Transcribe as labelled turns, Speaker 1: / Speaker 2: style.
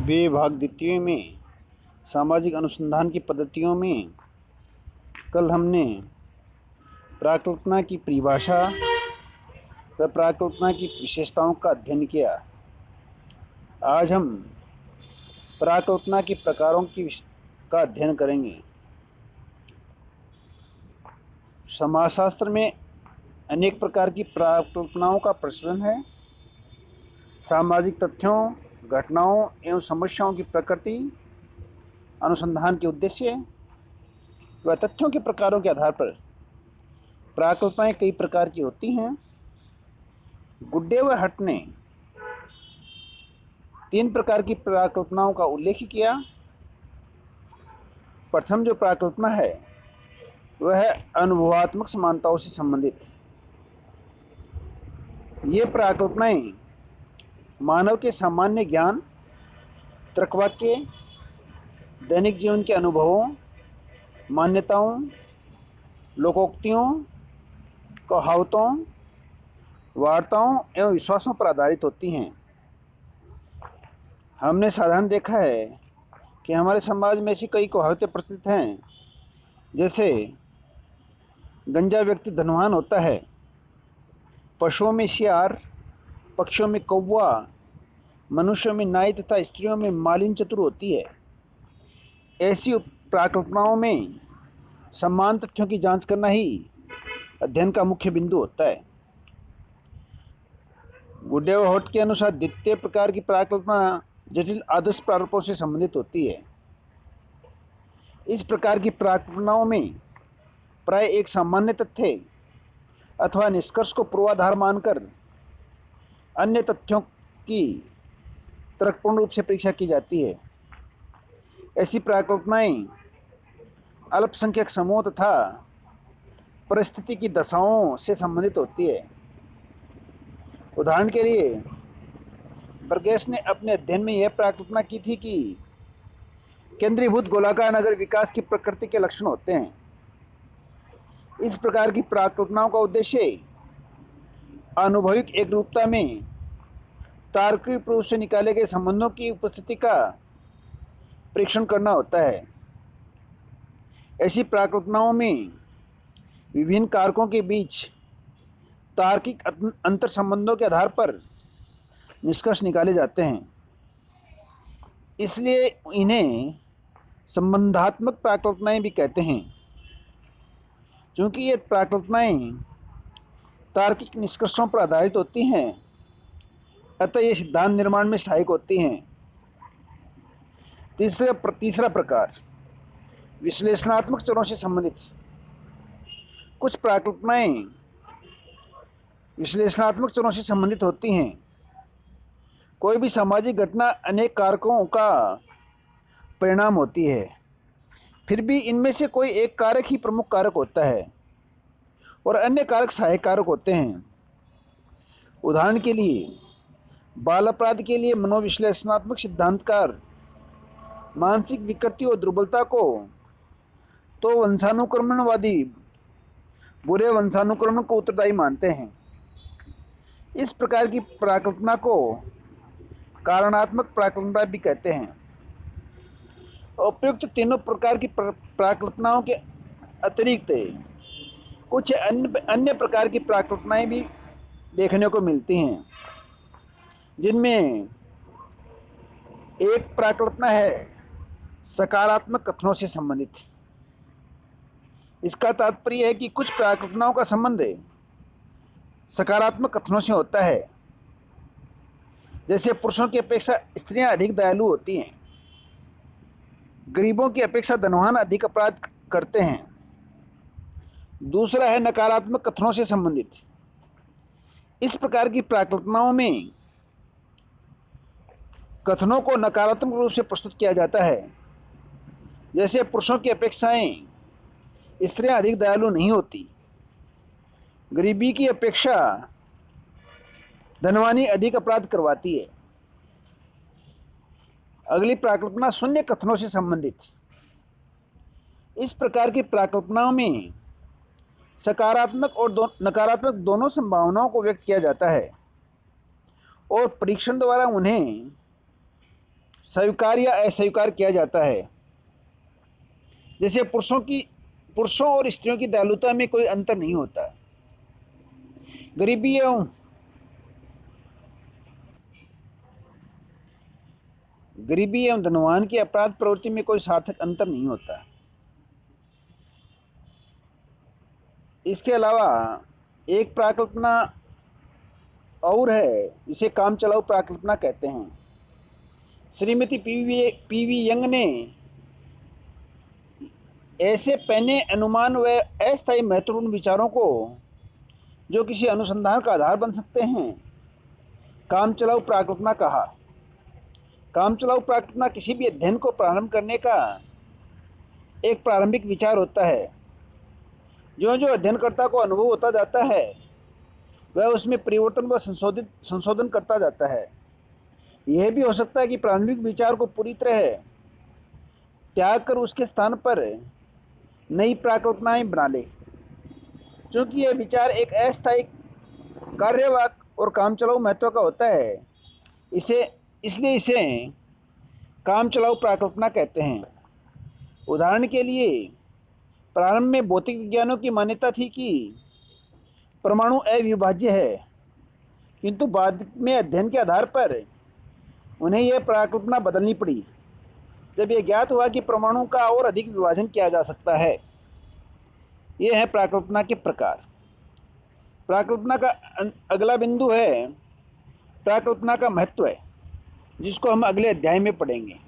Speaker 1: वे भाग द्वितीय में सामाजिक अनुसंधान की पद्धतियों में कल हमने प्राकल्पना की परिभाषा व प्राकल्पना की विशेषताओं का अध्ययन किया। आज हम प्राकल्पना के प्रकारों का अध्ययन करेंगे। समाजशास्त्र में अनेक प्रकार की प्राकल्पनाओं का प्रचलन है। सामाजिक तथ्यों, घटनाओं एवं समस्याओं की प्रकृति, अनुसंधान के उद्देश्य व तथ्यों के प्रकारों के आधार पर प्राकल्पनाएं कई प्रकार की होती हैं। गुड्डे व हट ने 3 प्रकार की प्राकल्पनाओं का उल्लेख किया। प्रथम जो प्राकल्पना है वह है अनुभवात्मक समानताओं से संबंधित। ये प्राकल्पनाएं मानव के सामान्य ज्ञान, तर्कवाक्य, दैनिक जीवन के अनुभवों, मान्यताओं, लोकोक्तियों, कहावतों, वार्ताओं एवं विश्वासों पर आधारित होती हैं। हमने साधारण देखा है कि हमारे समाज में ऐसी कई कहावतें प्रचलित हैं, जैसे गंजा व्यक्ति धनवान होता है, पशुओं में सियार, पक्षियों में कौवा, मनुष्यों में नाई तथा स्त्रियों में मालिन चतुर होती है। ऐसी प्राकल्पनाओं में समान तथ्यों की जांच करना ही अध्ययन का मुख्य बिंदु होता है। गुड्डे व होट के अनुसार द्वितीय प्रकार की प्राकल्पना जटिल आदर्श प्रारूपों से संबंधित होती है। इस प्रकार की प्राकल्पनाओं में प्राय एक सामान्य तथ्य अथवा निष्कर्ष को पूर्वाधार मानकर अन्य तथ्यों की तर्कपूर्ण रूप से परीक्षा की जाती है। ऐसी प्राकल्पनाएं अल्पसंख्यक समूह तथा परिस्थिति की दशाओं से संबंधित होती है। उदाहरण के लिए बर्गेस ने अपने अध्ययन में यह प्राकल्पना की थी कि केंद्रीभूत गोलाकार नगर विकास की प्रकृति के लक्षण होते हैं। इस प्रकार की प्राकल्पनाओं का उद्देश्य आनुभविक एकरूपता में तार्किक रूप से निकाले गए संबंधों की उपस्थिति का परीक्षण करना होता है। ऐसी प्राकल्पनाओं में विभिन्न कारकों के बीच तार्किक अंतर संबंधों के आधार पर निष्कर्ष निकाले जाते हैं। इसलिए इन्हें संबंधात्मक प्राकल्पनाएं भी कहते हैं। चूंकि ये प्राकल्पनाएं तार्किक निष्कर्षों पर आधारित होती हैं, अतः ये सिद्धांत निर्माण में सहायक होती हैं। तीसरा प्रकार विश्लेषणात्मक चरों से संबंधित। कुछ प्राकल्पनाएं विश्लेषणात्मक चरों से संबंधित होती हैं। कोई भी सामाजिक घटना अनेक कारकों का परिणाम होती है, फिर भी इनमें से कोई एक कारक ही प्रमुख कारक होता है और अन्य कारक सहायक कारक होते हैं। उदाहरण के लिए बाल अपराध के लिए मनोविश्लेषणात्मक सिद्धांतकार मानसिक विकृति और दुर्बलता को तो वंशानुक्रमणवादी बुरे वंशानुक्रमण को उत्तरदायी मानते हैं। इस प्रकार की प्राकल्पना को कारणात्मक प्राकल्पना भी कहते हैं। उपयुक्त तीनों प्रकार की प्राकल्पनाओं के अतिरिक्त कुछ अन्य प्रकार की प्राकल्पनाएं भी देखने को मिलती हैं, जिनमें एक प्राकल्पना है सकारात्मक कथनों से संबंधित। इसका तात्पर्य है कि कुछ प्राकल्पनाओं का संबंध सकारात्मक कथनों से होता है। जैसे पुरुषों की अपेक्षा स्त्रियां अधिक दयालु होती हैं, गरीबों की अपेक्षा धनवान अधिक अपराध करते हैं। दूसरा है नकारात्मक कथनों से संबंधित। इस प्रकार की प्राकल्पनाओं में कथनों को नकारात्मक रूप से प्रस्तुत किया जाता है। जैसे पुरुषों की अपेक्षाएं स्त्रियां अधिक दयालु नहीं होती, गरीबी की अपेक्षा धनवानी अधिक अपराध करवाती है। अगली प्राकल्पना शून्य कथनों से संबंधित। इस प्रकार की प्राकल्पनाओं में सकारात्मक और नकारात्मक दोनों संभावनाओं को व्यक्त किया जाता है और परीक्षण द्वारा उन्हें स्वीकार या अस्वीकार किया जाता है। जैसे पुरुषों और स्त्रियों की दयालुता में कोई अंतर नहीं होता। गरीबी एवं धनवान की अपराध प्रवृत्ति में कोई सार्थक अंतर नहीं होता। इसके अलावा एक प्राकल्पना और है, जिसे काम चलाऊ प्राकल्पना कहते हैं। श्रीमती पीवी यंग ने ऐसे पहने अनुमान व अस्थायी महत्वपूर्ण विचारों को, जो किसी अनुसंधान का आधार बन सकते हैं, काम चलाऊ प्राकल्पना कहा। काम चलाऊ प्राकल्पना किसी भी अध्ययन को प्रारंभ करने का एक प्रारंभिक विचार होता है। जो जो अध्ययनकर्ता को अनुभव होता जाता है, वह उसमें परिवर्तन व संशोधन करता जाता है। यह भी हो सकता है कि प्रारंभिक विचार को पूरी तरह त्याग कर उसके स्थान पर नई प्राकल्पनाएं बना ले। क्योंकि यह विचार एक अस्थायी कार्यवाहक और काम चलाऊ महत्व का होता है, इसलिए इसे काम चलाऊ प्राकल्पना कहते हैं। उदाहरण के लिए, प्रारंभ में भौतिक विज्ञानों की मान्यता थी कि परमाणु अविभाज्य है, किंतु बाद में अध्ययन के आधार पर उन्हें यह प्राकल्पना बदलनी पड़ी, जब यह ज्ञात हुआ कि परमाणु का और अधिक विभाजन किया जा सकता है। यह है प्राकल्पना के प्रकार। प्राकल्पना का अगला बिंदु है प्राकल्पना का महत्व है, जिसको हम अगले अध्याय में पढ़ेंगे।